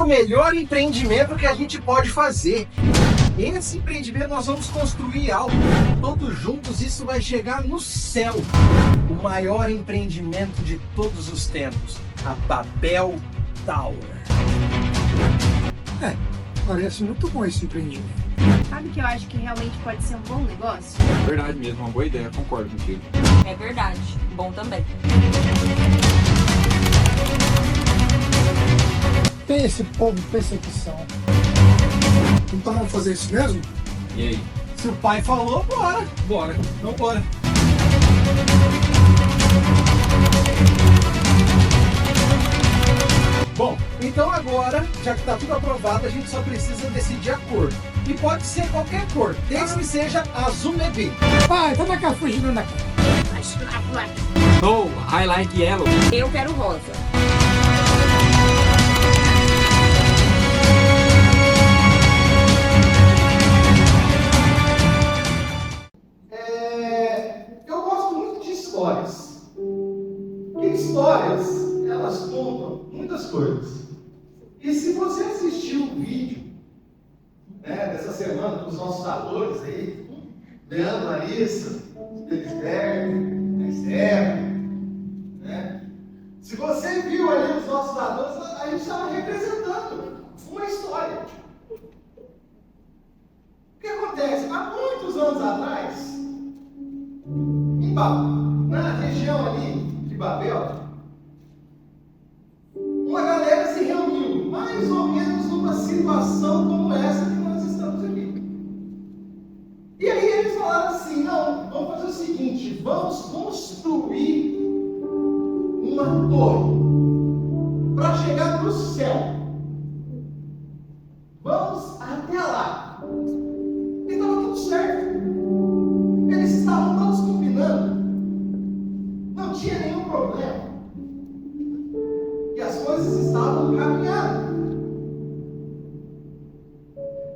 o melhor empreendimento que a gente pode fazer. Esse empreendimento nós vamos construir algo. Todos juntos isso vai chegar no céu. O maior empreendimento de todos os tempos. A Babel Tower. Parece muito bom esse empreendimento. Sabe que eu acho que realmente pode ser um bom negócio? É verdade mesmo, uma boa ideia, concordo contigo. É verdade, bom também. Tem esse povo de perseguição. Então vamos fazer isso mesmo? E aí? Se o pai falou, bora. Bora. Então bora. Bom, então agora, já que está tudo aprovado, a gente só precisa decidir a cor. E pode ser qualquer cor, desde que seja azul bebê. Pai, toma cá fugindo daqui. Oh, I like yellow. Eu quero rosa. Eu gosto muito de histórias. Porque histórias, elas contam muitas coisas. E se você assistiu o vídeo dessa semana com os nossos atores aí, Leandro, Larissa, Felisberto, Esther, se você viu ali os nossos atores, a gente estava representando uma história. O que acontece? Há muitos anos atrás, na região ali de Babel, uma galera se reuniu, mais ou menos numa situação como essa que nós estamos aqui. E aí eles falaram assim, não, vamos fazer o seguinte, vamos construir uma torre para chegar no céu. Vamos até lá. E estava tudo certo. Eles estavam todos combinando. Não tinha nenhum problema. E as coisas estavam caminhando.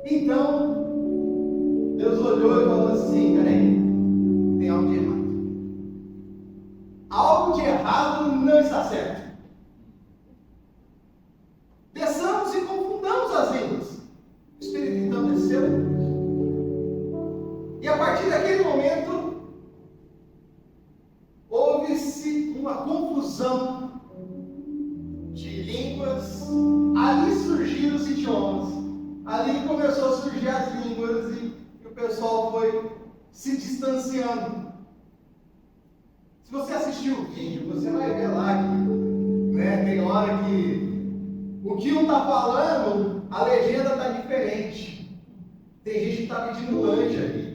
Então, Deus olhou e falou assim, peraí, tem algo de errado. Algo de errado não está certo. Desçamos e confundamos as línguas. O Espírito então desceu. E a partir daquele momento, houve-se uma confusão de línguas. Ali surgiram os idiomas. Ali começou a surgir as línguas e o pessoal foi se distanciando. Se você assistir o vídeo, você vai ver lá que tem hora que o que um está falando, a legenda está diferente. Tem gente que está pedindo lanche ali.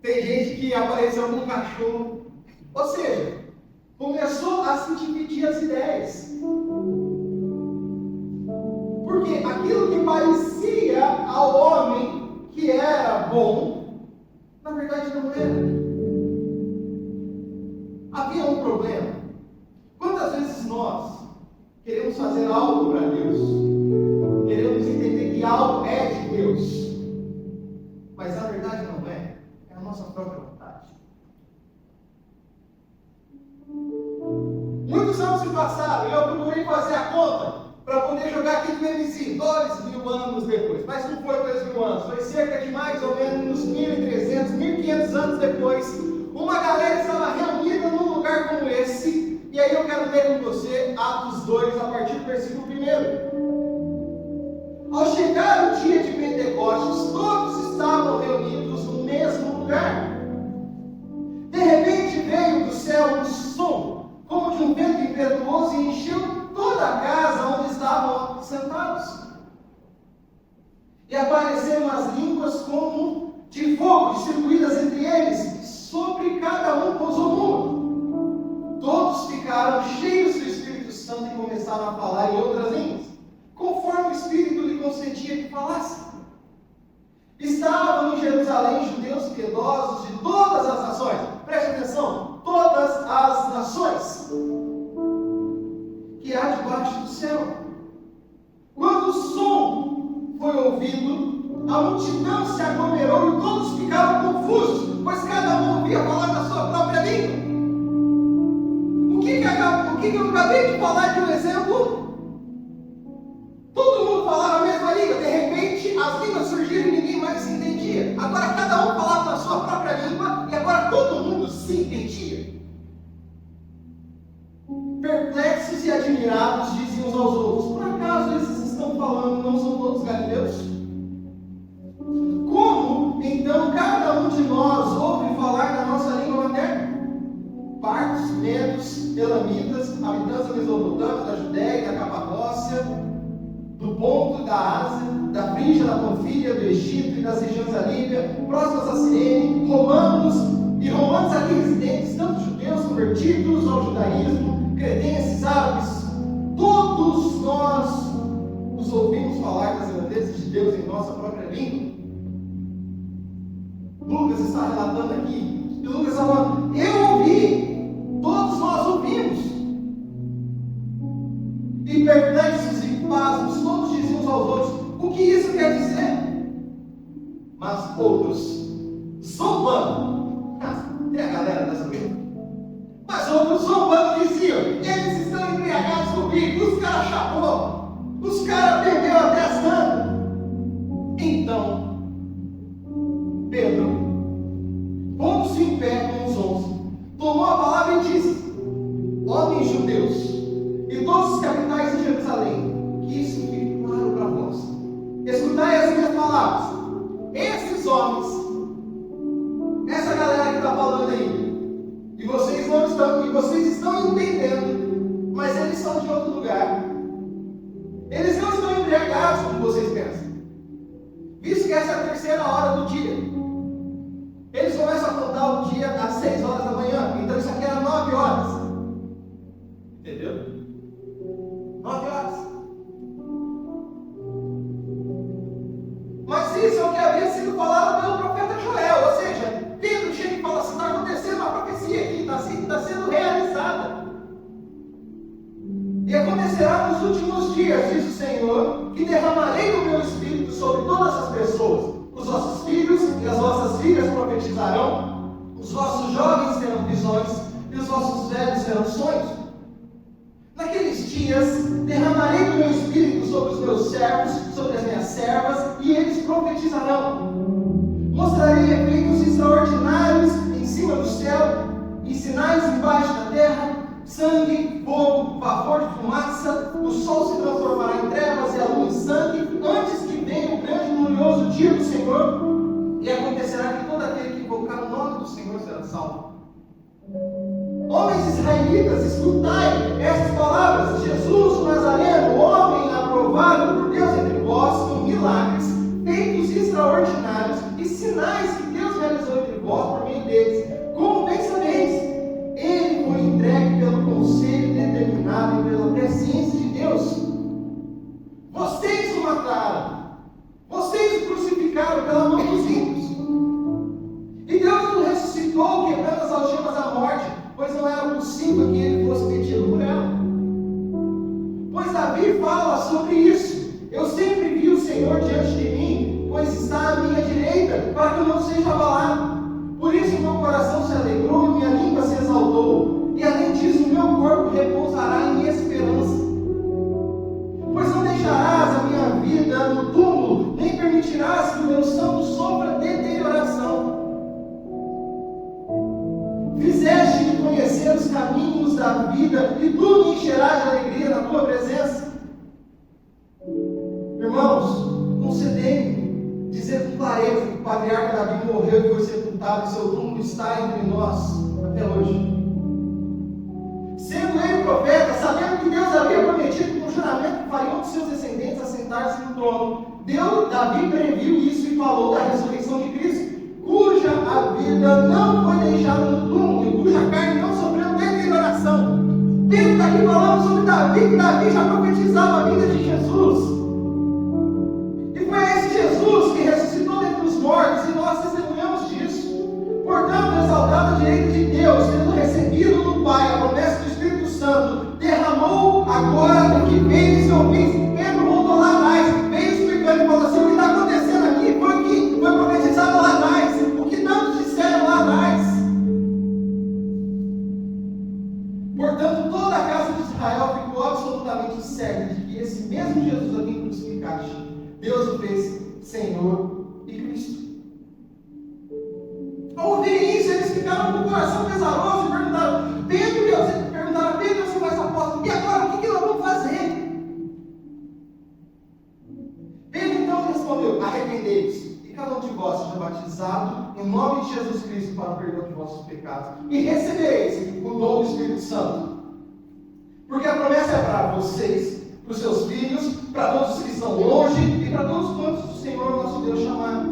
Tem gente que apareceu com um cachorro. Ou seja, começou a se dividir as ideias. Porque aquilo que parecia ao homem que era bom, na verdade não era. Havia um problema. Quantas vezes nós queremos fazer algo para Deus? Queremos entender que algo é de Deus. Mas na verdade não é. É a nossa própria vontade. Muitos anos se passaram e eu procurei fazer a conta para poder jogar aqui no MZ 2.000 anos depois. Mas não foi 2.000 anos. Foi cerca de mais ou menos 1.300, 1.500 anos depois. Uma galera estava reunida num lugar como esse. E aí eu quero ler com você Atos 2, a partir do versículo 1. Ao chegar o dia de Pentecostes, todos estavam reunidos no mesmo lugar. De repente veio do céu um som, como de um vento impetuoso, e encheu toda a casa onde estavam sentados. E apareceram as línguas como de fogo, distribuídas entre eles, sobre cada um pousou uma. Todos ficaram cheios do Espírito Santo e começaram a falar em outras línguas, conforme o Espírito lhe concedia que falasse. Estavam em Jerusalém judeus piedosos de todas as nações. Preste atenção, todas as nações que há debaixo do céu. Quando o som foi ouvido, a multidão se aglomerou e todos ficaram confusos, pois cada um ouvia falar na sua própria língua. O que eu acabei de falar de um exemplo? Todo mundo falava a mesma língua, de repente as línguas surgiram e ninguém mais se entendia. Agora cada um falava na sua própria língua e agora todo mundo se entendia. Perplexos e admirados diziam uns aos outros: por acaso esses estão falando, não são todos galileus? Como então cada um de nós ouve falar na nossa língua materna? Partos, medos, elamitas, habitantes da Mesopotâmia, da Judéia, da Capadócia, do Ponto, da Ásia, da Frígia, da Panfilha, do Egito e das regiões da Líbia, próximos a Cirene, romanos aqui residentes, tanto judeus convertidos ao judaísmo, cretenses, árabes, todos nós os ouvimos falar das grandezas de Deus em nossa própria língua. Lucas está relatando aqui, e Lucas está falando: eu ouvi, todos nós ouvimos. E perplexos e pasmos, todos diziam uns aos outros: o que isso quer dizer? Mas outros, zombando, tem a galera dessa vez, mas outros zombando diziam: eles estão embriagados com vinho, os caras chapou, os caras beberam até sangue. Então, Pedro, pondo-se em pé com os 11, tomou a palavra e disse: homens judeus e todos os capitais de Jerusalém, que isso fique claro para vós. Escutai as minhas palavras. Esses homens, essa galera que está falando aí, e vocês estão entendendo, mas eles são de outro lugar. Eles não estão embriagados como vocês pensam. Visto que essa é a terceira hora do dia. Eles começam a contar o dia às 6 horas da manhã. Então isso aqui era 9 horas. Entendeu? 9 horas. Mas isso é o que havia sido falado pelo profeta Joel. Ou seja, Pedro chega e fala assim: está acontecendo uma profecia aqui, está sendo realizada. E acontecerá nos últimos dias, diz o Senhor, que derramarei o meu espírito sobre todas as pessoas. Os vossos filhos e as vossas filhas profetizarão, os vossos jovens terão visões e os vossos velhos terão sonhos. Naqueles dias derramarei o meu espírito sobre os meus servos, sobre as minhas servas, e eles profetizarão. Mostrarei efeitos extraordinários em cima do céu, e sinais embaixo da terra: sangue, fogo, vapor de fumaça. O sol se transformará em trevas e a lua em sangue, antes que venha o grande e glorioso dia do Senhor. E acontecerá que todo aquele que invocar o nome do Senhor será salvo. Homens israelitas, escutai estas palavras: Jesus, o Nazareno, homem aprovado por Deus entre vós, com milagres, feitos extraordinários e sinais que Deus realizou entre vós por meio deles. Como bem sabeis, ele foi entregue pelo conselho determinado e pela presciência de Deus. Vocês o mataram, vocês o crucificaram pela mão dos ímpios. E Deus o ressuscitou, quebrando as algemas da morte, pois não era possível que ele fosse metido por ela. Pois Davi fala sobre isso: eu sempre vi o Senhor diante de mim, pois está à minha direita, para que eu não seja abalado. Por isso meu coração se alegrou e minha língua se exaltou. E além disso, o meu corpo repousará em esperança. Pois não deixarás a minha vida no túmulo, nem permitirás que o meu santo sofra deterioração. Fizeste-me conhecer os caminhos da vida, e tu me encherás de alegria na tua presença. Irmãos, concedei-me dizer com clareza que o patriarca Davi morreu e foi sepultado, e seu túmulo está entre nós até hoje. Sendo ele profeta, sabendo que Deus havia prometido com juramento que faria um dos seus descendentes assentar-se no trono, Davi previu isso e falou da ressurreição de Cristo, cuja a vida não foi deixada no túmulo e cuja carne não sofreu deterioração. Pedro está aqui falando sobre Davi, que Davi já profetizava a vinda de Jesus. E foi esse Jesus que ressuscitou dentre os mortos, e nós testemunhamos disso. Portanto, exaltado à direita de Deus, tendo recebido do Pai a promessa do Espírito Santo, derramou agora o que veio e se ouviu. Pedro voltou lá atrás, veio explicando e falou assim: o que está acontecendo aqui foi o que foi profetizado lá atrás, o que tantos disseram lá atrás. Portanto, toda a casa de Israel ficou absolutamente certa de que esse mesmo Jesus aqui verdade, Deus o fez Senhor e Cristo. Ao ouvirem isso, eles ficaram com o coração pesaroso e perguntaram a Pedro, seu mais apóstolo, e agora o que nós vamos fazer? Pedro então respondeu: arrependei-vos, e cada um de vós seja batizado em nome de Jesus Cristo para o perdão de vossos pecados, e recebereis o dom do Espírito Santo. Porque a promessa é para vocês, para os seus filhos, para todos os que estão longe e para todos quantos o Senhor nosso Deus chamar.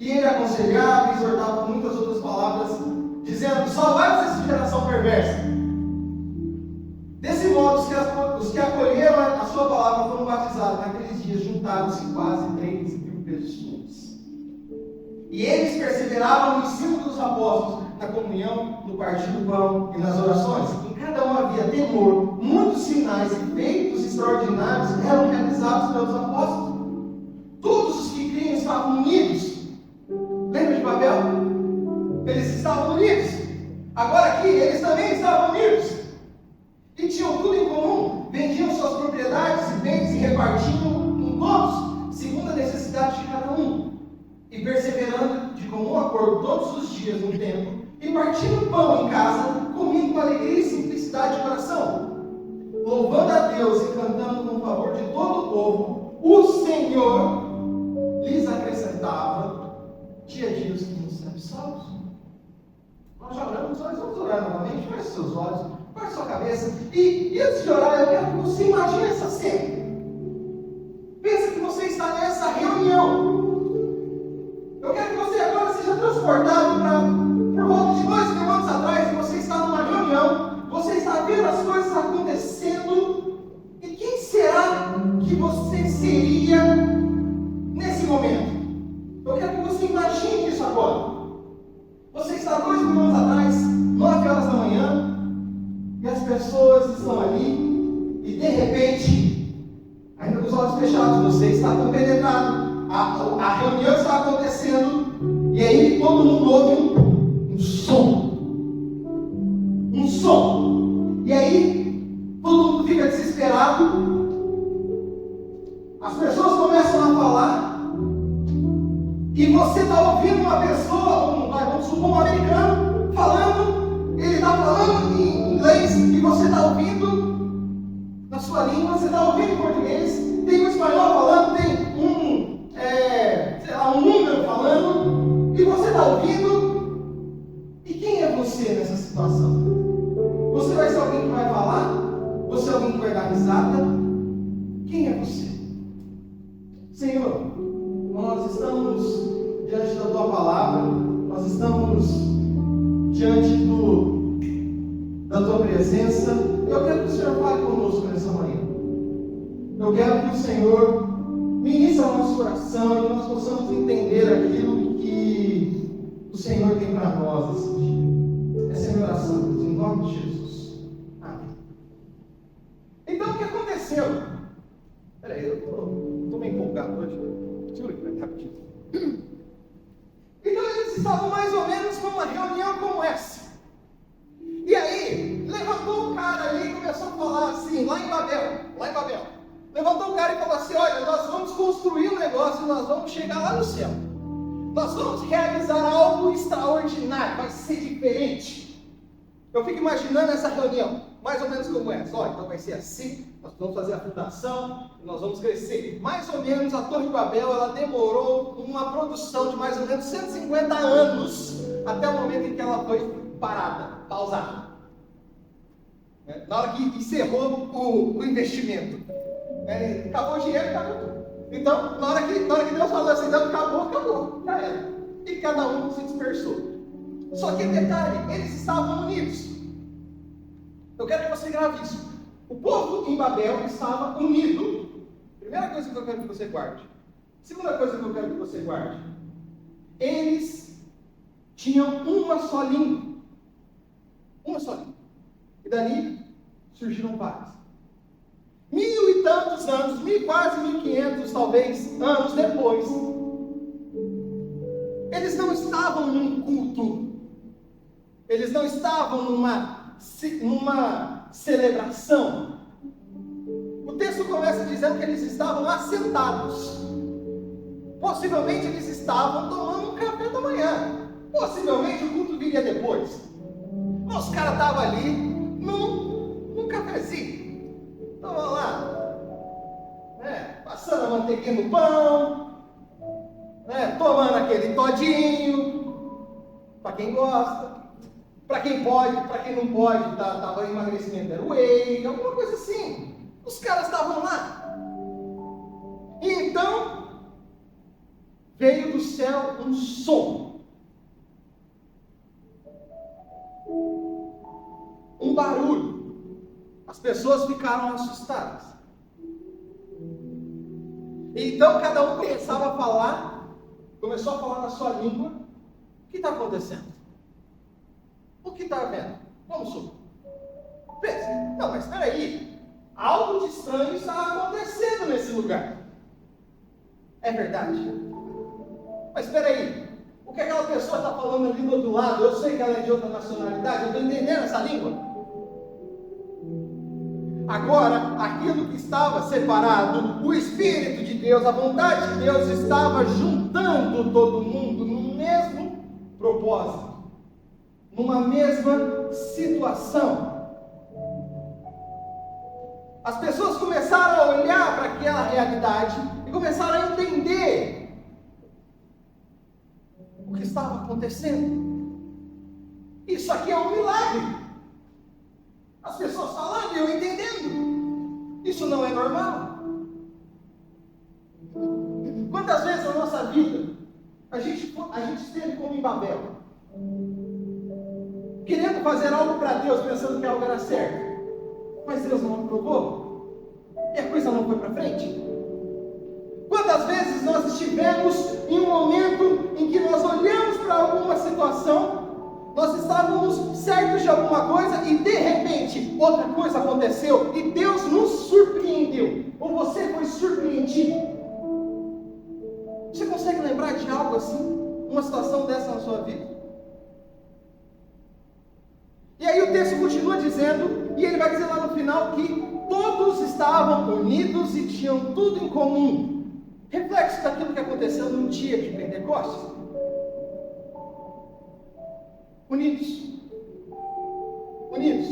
E ele aconselhava e exortava com muitas outras palavras, dizendo: salvai-vos dessa geração perversa. Desse modo, os que acolheram a sua palavra foram batizados. Naqueles dias juntaram-se quase 3.000 pessoas. E eles perseveravam no ensino dos apóstolos, na comunhão, no partir do pão e nas orações. Em cada um havia temor. Muitos sinais e feitos extraordinários eram realizados pelos apóstolos. Todos os que criam estavam unidos. Lembra de Babel? Eles estavam unidos. Agora aqui, eles também estavam unidos. E tinham tudo em comum. Vendiam suas propriedades e bens e repartiam com todos, segundo a necessidade de cada um. E perseverando de comum acordo todos os dias no templo, e partindo pão em casa, comiam com alegria e simplicidade de coração, louvando a Deus e cantando com favor de todo o povo. O Senhor lhes acrescentava dia a dia os que nos serem salvos. Nós já oramos, nós vamos orar novamente. Feche seus olhos, feche sua cabeça. E antes de orar, eu quero que você imagine essa cena. Pensa que você está nessa reunião. Eu quero que você agora seja transportado para por volta de 2.000 anos atrás, e você está numa reunião, você está vendo as coisas acontecendo, e quem será que você seria nesse momento? Eu quero que você imagine isso agora. Você está 2.000 anos atrás, 9 horas da manhã, e as pessoas estão ali, e de repente, ainda com os olhos fechados, você está compenetrado, a reunião está acontecendo, e aí todo mundo ouve um som, e aí todo mundo fica desesperado, as pessoas começam a falar, e você está ouvindo uma pessoa, vamos supor, um americano, falando, ele está falando em inglês, e você está ouvindo na sua língua, você está ouvindo em português, tem um espanhol falando, tem um húngaro falando, e você está ouvindo. E quem é você nessa situação? Você vai ser alguém que vai falar? Você é alguém que vai dar risada? Quem é você? Senhor, nós estamos diante da Tua palavra, nós estamos diante da Tua presença. Eu quero que o Senhor fale conosco nessa manhã. Eu quero que o Senhor ministre ao nosso coração e nós possamos entender aquilo que o Senhor tem para nós nesse dia. Essa é a minha oração, Deus, em nome de Jesus. Amém. Então, o que aconteceu? Peraí, eu estou meio empolgado hoje. Segura aqui, rapidinho. Então, eles estavam mais ou menos numa reunião como essa. E aí, levantou um cara ali e começou a falar assim, lá em Babel. Levantou um cara e falou assim: olha, nós vamos construir um negócio, nós vamos chegar lá no céu. Nós vamos realizar algo extraordinário, vai ser diferente. Eu fico imaginando essa reunião, mais ou menos como essa. Olha, então vai ser assim, nós vamos fazer a fundação, nós vamos crescer. Mais ou menos a Torre de Babel, ela demorou uma produção de mais ou menos 150 anos, até o momento em que ela foi pausada. Na hora que encerrou o investimento. Acabou o dinheiro, acabou tudo. Então, na hora que Deus falou assim, não, acabou, já era. E cada um se dispersou. Só que detalhe, eles estavam unidos. Eu quero que você grave isso. O povo em Babel estava unido. Primeira coisa que eu quero que você guarde. Segunda coisa que eu quero que você guarde. Eles tinham uma só língua. Uma só língua. E dali surgiram várias. 1000 e tantos anos, quase 1500 talvez, anos depois, eles não estavam num culto, eles não estavam numa celebração. O texto começa dizendo que eles estavam assentados. Possivelmente eles estavam tomando um café da manhã. Possivelmente o culto viria depois. Os caras estavam ali num cafezinho. Estavam lá, passando a manteiguinha no pão, tomando aquele todinho, para quem gosta, para quem pode, para quem não pode, estava em emagrecimento, era whey, alguma coisa assim. Os caras estavam lá. E então, veio do céu um som. Um barulho. As pessoas ficaram assustadas. Então cada um começava a falar, começou a falar na sua língua. O que está acontecendo? O que está havendo? Vamos supor. Pense, não, mas espera aí. Algo de estranho está acontecendo nesse lugar. É verdade. Mas espera aí. O que aquela pessoa está falando ali do outro lado? Eu sei que ela é de outra nacionalidade. Eu estou entendendo essa língua. Agora, aquilo que estava separado, o Espírito de Deus, a vontade de Deus estava juntando todo mundo no mesmo propósito, numa mesma situação. As pessoas começaram a olhar para aquela realidade e começaram a entender o que estava acontecendo. Isso aqui é um milagre. As pessoas falando e eu entendendo. Isso não é normal. Quantas vezes na nossa vida a gente esteve como em Babel, querendo fazer algo para Deus, pensando que algo era certo, mas Deus não aprovou e a coisa não foi para frente? Quantas vezes nós estivemos em um momento em que nós olhamos para alguma situação, nós estávamos certos de alguma coisa e de repente outra coisa aconteceu e Deus nos surpreendeu, ou você foi surpreendido? Você consegue lembrar de algo assim, uma situação dessa na sua vida? E aí o texto continua dizendo, e ele vai dizer lá no final que todos estavam unidos e tinham tudo em comum. Reflexo daquilo que aconteceu no dia de Pentecostes. Unidos. Unidos.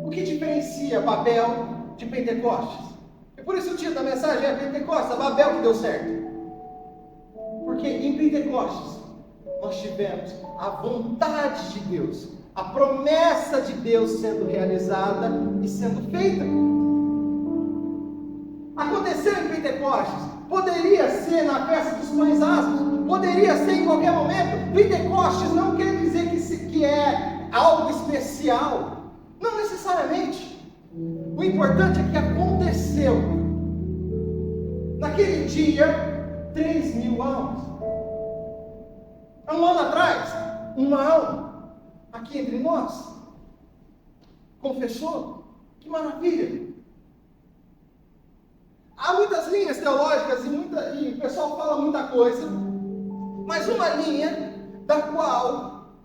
O que diferencia Babel de Pentecostes? E por isso o título da mensagem é Pentecostes, a Babel que deu certo. Porque em Pentecostes nós tivemos a vontade de Deus, a promessa de Deus sendo realizada e sendo feita. Aconteceu em Pentecostes, poderia ser na festa dos pães asmos, poderia ser em qualquer momento. Pentecostes não quer dizer que é algo especial, não necessariamente. O importante é que aconteceu. Naquele dia, 3.000 almas. Há um ano atrás, uma alma aqui entre nós confessou. Que maravilha! Há muitas linhas teológicas e o pessoal fala muita coisa, mas uma linha da qual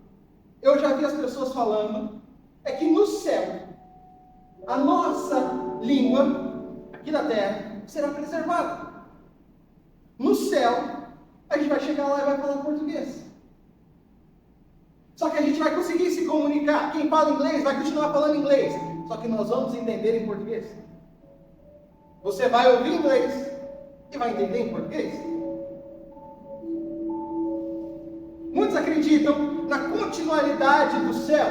eu já vi as pessoas falando é que no céu a nossa língua aqui na terra será preservada. No céu a gente vai chegar lá e vai falar português. Só que a gente vai conseguir se comunicar. Quem fala inglês vai continuar falando inglês, só que nós vamos entender em português. Você vai ouvir inglês e vai entender em português. Muitos acreditam na continuidade do céu.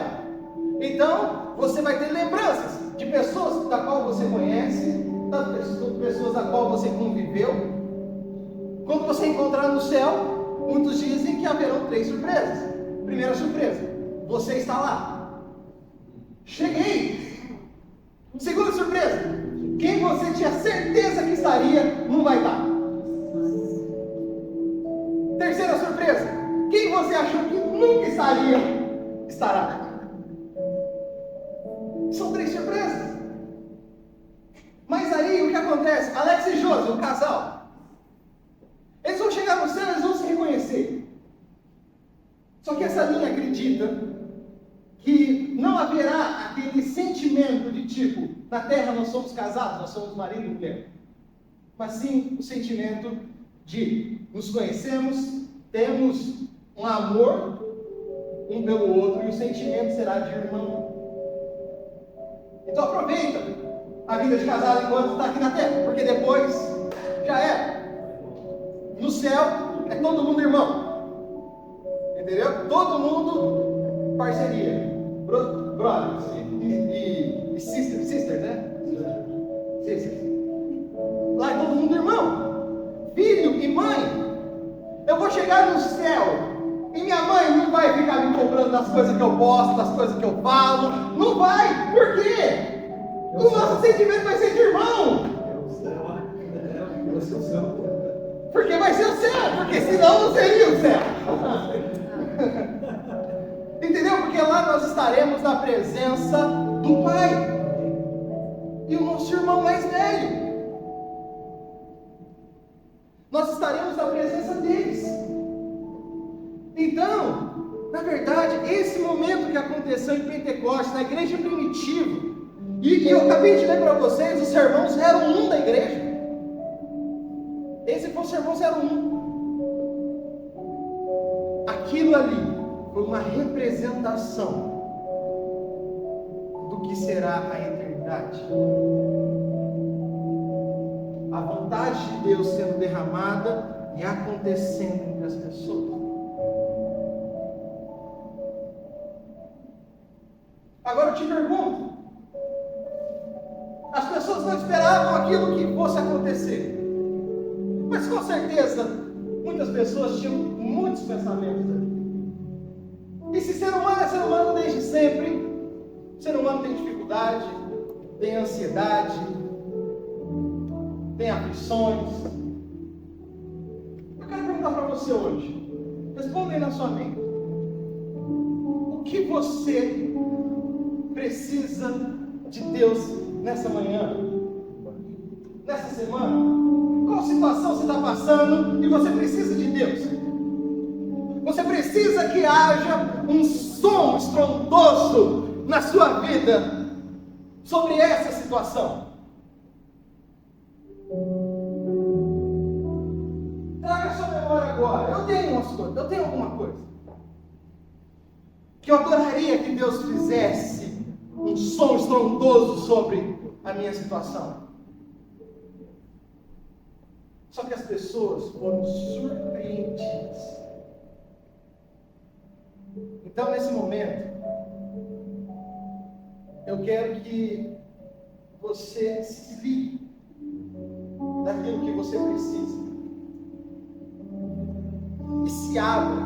Então, você vai ter lembranças de pessoas da qual você conhece, de pessoas da qual você conviveu. Quando você encontrar no céu, muitos dizem que haverão 3 surpresas. Primeira surpresa, você está lá. Cheguei. Segunda surpresa, quem você tinha certeza que estaria, não vai estar. Terceira surpresa, quem você achou que nunca estaria, estará. São 3 surpresas. Mas aí o que acontece? Alex e Josi, um casal, eles vão chegar no céu, eles vão se reconhecer. Só que essa linha acredita que não haverá aquele sentimento de tipo, Na terra nós somos casados, nós somos marido e mulher. Mas sim o sentimento de nos conhecemos, temos um amor um pelo outro e o sentimento será de irmão. Então aproveita a vida de casado enquanto está aqui na terra, porque depois já é. No céu é todo mundo irmão. Entendeu? Todo mundo parceria. Brothers e sisters, né? Sisters. Lá é todo mundo irmão. Filho e mãe. Eu vou chegar no céu e minha mãe não vai ficar me cobrando das coisas que eu posto, das coisas que eu falo. Não vai. Por quê? O nosso sentimento vai ser de irmão. Porque vai ser o céu. Porque senão não seria o céu. Entendeu? Porque lá nós estaremos na presença do Pai. E o nosso irmão mais velho. Nós estaremos na presença deles. Então, na verdade, esse momento que aconteceu em Pentecostes, na igreja primitiva, e eu acabei de ler para vocês, os sermões 01 da igreja. Esse foi o sermão 01. Aquilo ali foi uma representação do que será a eternidade. A vontade de Deus sendo derramada e acontecendo entre as pessoas. Agora eu te pergunto, as pessoas não esperavam aquilo que fosse acontecer, mas com certeza muitas pessoas tinham muitos pensamentos ali. E se ser humano é ser humano desde sempre, o ser humano tem dificuldade, tem ansiedade, tem aflições. Eu quero perguntar para você hoje, responda aí na sua mente, o que você precisa de Deus nessa manhã, nessa semana? Qual situação você está passando e você precisa de Deus? Você precisa que haja um som estrondoso na sua vida sobre essa situação. Traga a sua memória agora. Eu tenho alguma coisa que eu adoraria que Deus fizesse um som estrondoso sobre a minha situação. Só que as pessoas foram surpreendidas. Então, nesse momento, eu quero que você se ligue daquilo que você precisa e se abra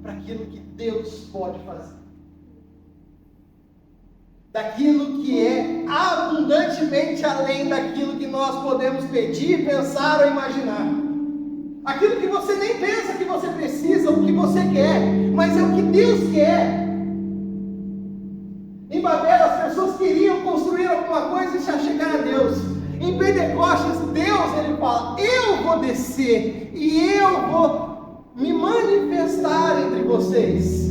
para aquilo que Deus pode fazer. Daquilo que é abundantemente além daquilo que nós podemos pedir, pensar ou imaginar. Aquilo que você nem pensa que você precisa, o que você quer, mas é o que Deus quer. Em Babel as pessoas queriam construir alguma coisa e já chegar a Deus. Em Pentecostes, Deus, ele fala, eu vou descer e eu vou me manifestar entre vocês.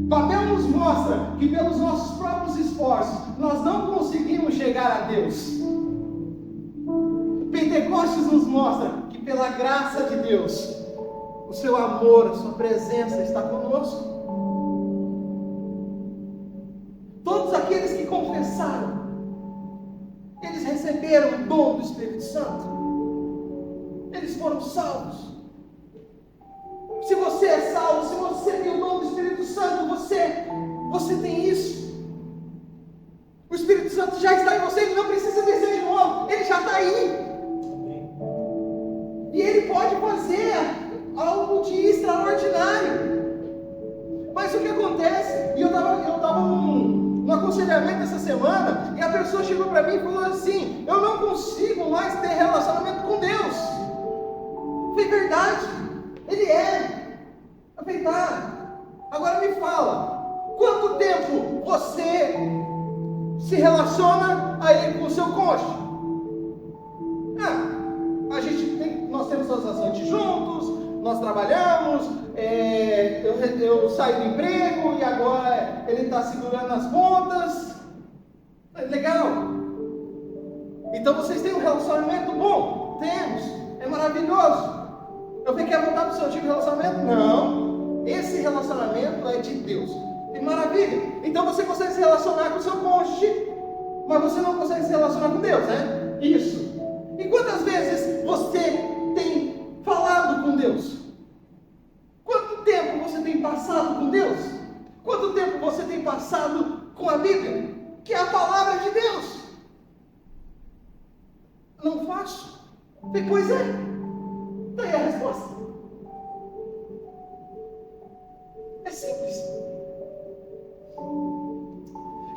Babel nos mostra que pelos nossos próprios esforços nós não conseguimos chegar a Deus. Pentecostes nos mostra que pela graça de Deus, o seu amor, a sua presença está conosco. Todos aqueles que confessaram, eles receberam o dom do Espírito Santo. Eles foram salvos. Se você é salvo, se você tem o dom do Espírito Santo, você tem isso. O Espírito Santo já está em você, ele não precisa descer de novo, ele já está aí. E ele pode fazer algo de extraordinário. Mas o que acontece? E eu estava num aconselhamento essa semana, e a pessoa chegou para mim e falou assim, eu não consigo mais ter relacionamento com Deus. Foi verdade, ele é. Eu falei, tá, agora me fala, quanto tempo você se relaciona aí com o seu cônjuge? Nós temos todas as noites juntos, nós trabalhamos, eu saí do emprego e agora ele está segurando as pontas. Legal. Então vocês têm um relacionamento bom? Temos. É maravilhoso. Eu vi que ia voltar para o seu antigo relacionamento? Não. Esse relacionamento é de Deus. É maravilha. Então você consegue se relacionar com o seu cônjuge, mas você não consegue se relacionar com Deus, né? Isso. E quantas vezes você tem falado com Deus? Quanto tempo você tem passado com Deus? Quanto tempo você tem passado com a Bíblia, que é a palavra de Deus? Não faço. Pois é. Daí a resposta. É simples.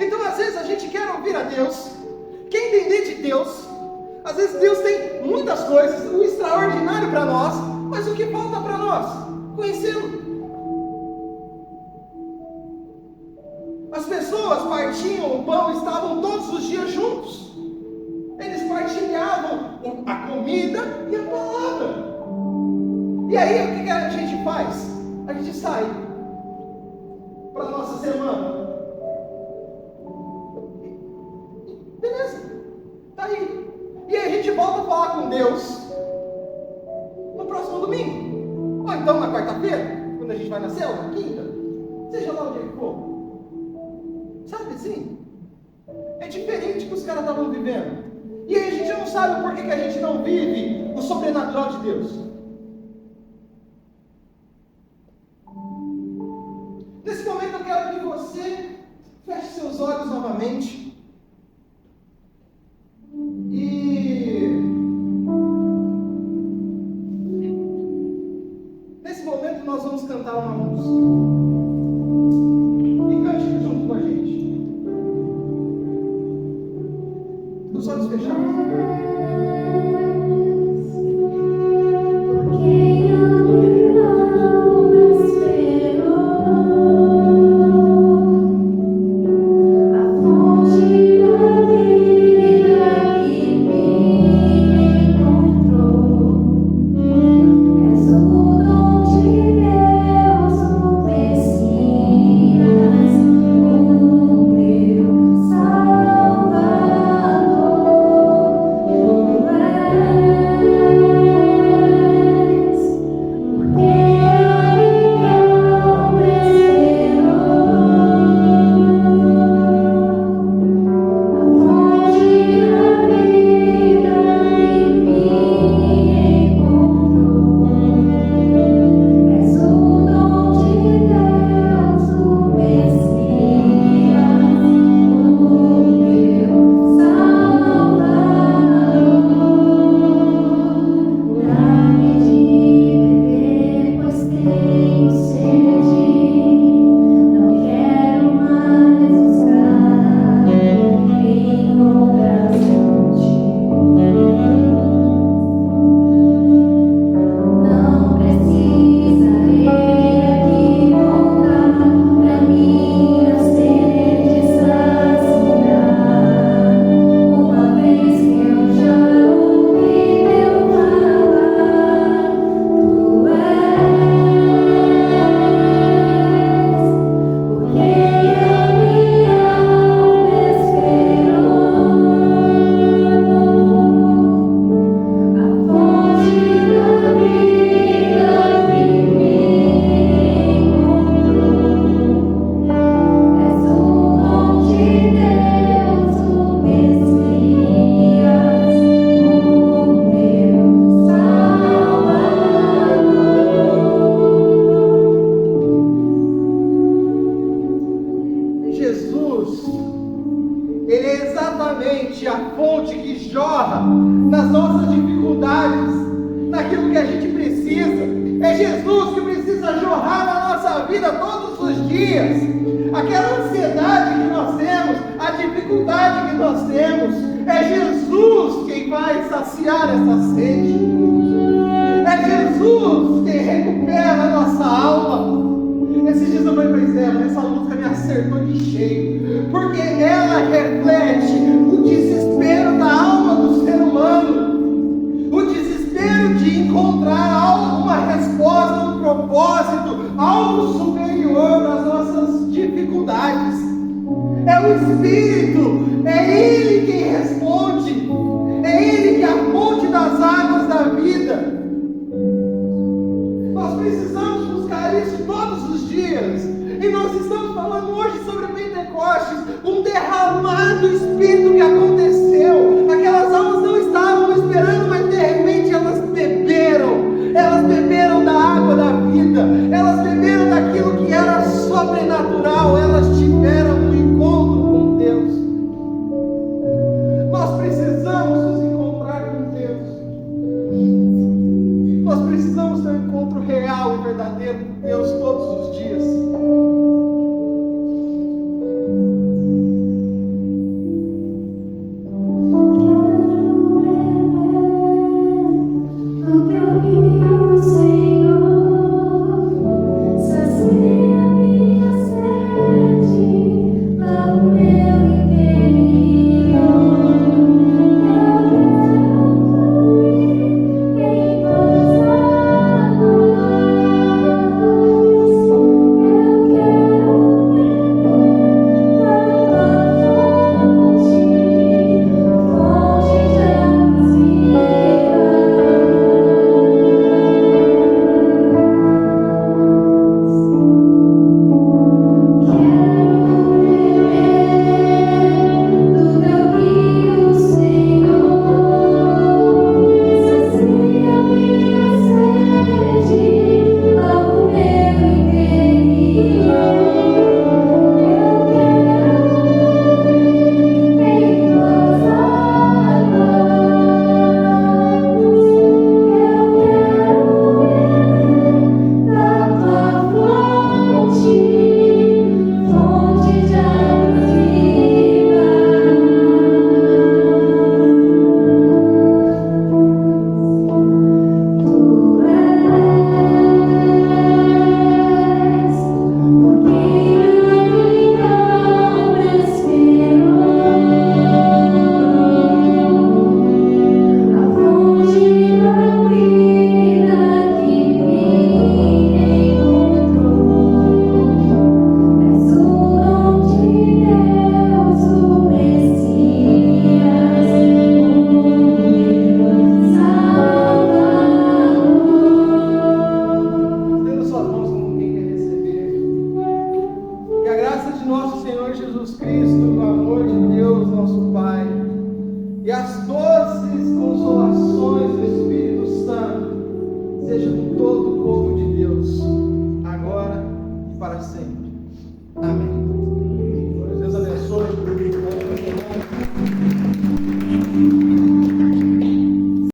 Então às vezes a gente quer ouvir a Deus, quer entender de Deus. Às vezes Deus tem muitas coisas, o extraordinário para nós, mas o que falta para nós? Conhecê-lo. As pessoas partiam o pão, estavam todos os dias juntos. Eles partilhavam a comida e a palavra. E aí o que a gente faz? A gente sai para a nossa semana. Beleza, tá aí. E aí a gente volta a falar com Deus no próximo domingo. Ou então na quarta-feira, quando a gente vai na célula, na quinta, seja lá onde ele for. Sabe assim? É diferente que os caras estavam vivendo. E aí a gente não sabe por que a gente não vive o sobrenatural de Deus. Nesse momento eu quero que você feche seus olhos novamente. E nesse momento nós vamos cantar uma música. E cante junto com a gente. Os olhos fechados. Algo superior às nossas dificuldades. É o Espírito É Ele quem responde. É Ele que é a fonte das águas da vida. Nós precisamos buscar isso todos os dias. E nós estamos falando hoje sobre Pentecostes, um derramado Espírito que aconteceu. Aquelas almas não estavam esperando, mas de repente elas beberam. Elas beberam da água da vida. Elas beberam daquilo que era sobrenatural. Elas tiveram um encontro com Deus. Nós precisamos nos encontrar com Deus. Nós precisamos ter um encontro real e verdadeiro com Deus todos os dias. E as doces consolações do Espírito Santo sejam com todo o povo de Deus, agora e para sempre.